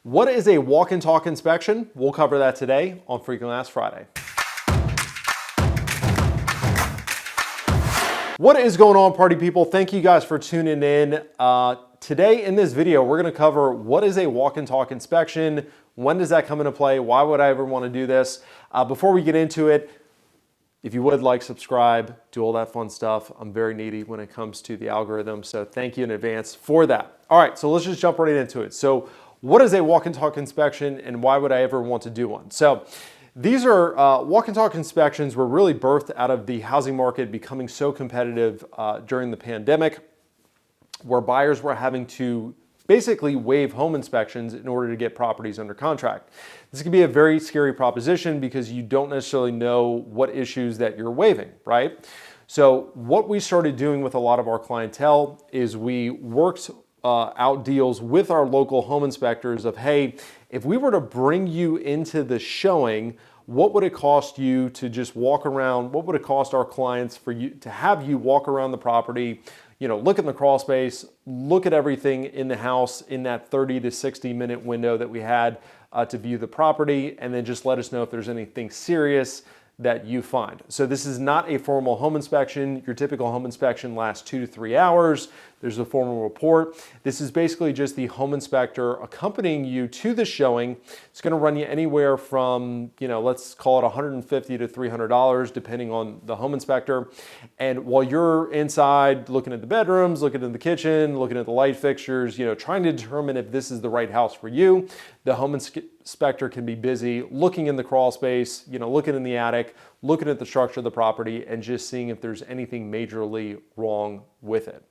What is a walk and talk inspection? We'll cover that today on Frequently Asked Friday. What is going on, party people? Thank you guys for tuning in. Today in this video, we're gonna cover what is a walk and talk inspection, when does that come into play, why would I ever wanna do this? Before we get into it, if you would like, subscribe, do all that fun stuff. I'm very needy when it comes to the algorithm, so thank you in advance for that. All right, so let's just jump right into it. So what is a walk and talk inspection and why would I ever want to do one? So these are walk and talk inspections were really birthed out of the housing market becoming so competitive during the pandemic, where buyers were having to basically waive home inspections in order to get properties under contract. This can be a very scary proposition because you don't necessarily know what issues that you're waiving, right? So what we started doing with a lot of our clientele is we worked out deals with our local home inspectors of, hey, if we were to bring you into the showing, what would it cost you to just walk around? What would it cost our clients for you to have you walk around the property, you know, look at the crawl space, look at everything in the house in that 30 to 60 minute window that we had to view the property, and then just let us know if there's anything serious that you find. So this is not a formal home inspection. Your typical home inspection lasts 2 to 3 hours. There's a formal report. This is basically just the home inspector accompanying you to the showing. It's going to run you anywhere from, you know, let's call it $150 to $300 depending on the home inspector. And while you're inside looking at the bedrooms, looking at the kitchen, looking at the light fixtures, you know, trying to determine if this is the right house for you, the home inspector can be busy looking in the crawl space, you know, looking in the attic, looking at the structure of the property, and just seeing if there's anything majorly wrong with it.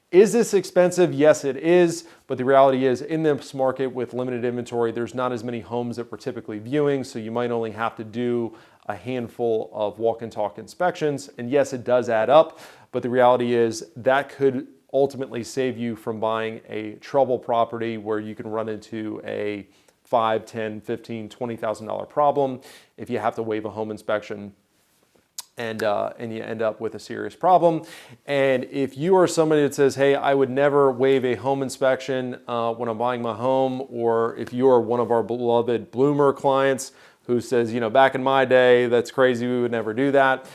Is this expensive? Yes, it is. But the reality is, in this market with limited inventory, there's not as many homes that we're typically viewing. So you might only have to do a handful of walk and talk inspections. And yes, it does add up. But the reality is that could ultimately save you from buying a trouble property where you can run into a $5, $10, $15, $20,000 problem if you have to waive a home inspection. And you end up with a serious problem. And if you are somebody that says, hey, I would never waive a home inspection when I'm buying my home, or if you are one of our beloved Bloomer clients who says, you know, back in my day, that's crazy, we would never do that.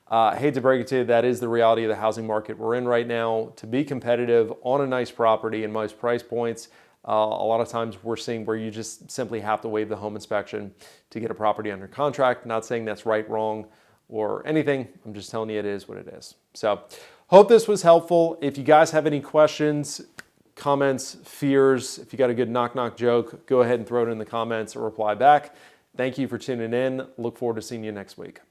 Hate to break it to you, that is the reality of the housing market we're in right now. To be competitive on a nice property and most price points, a lot of times we're seeing where you just simply have to waive the home inspection to get a property under contract. Not saying that's right, wrong, or anything. I'm just telling you it is what it is. So hope this was helpful. If you guys have any questions, comments, fears, if you got a good knock-knock joke, go ahead and throw it in the comments or reply back. Thank you for tuning in. Look forward to seeing you next week.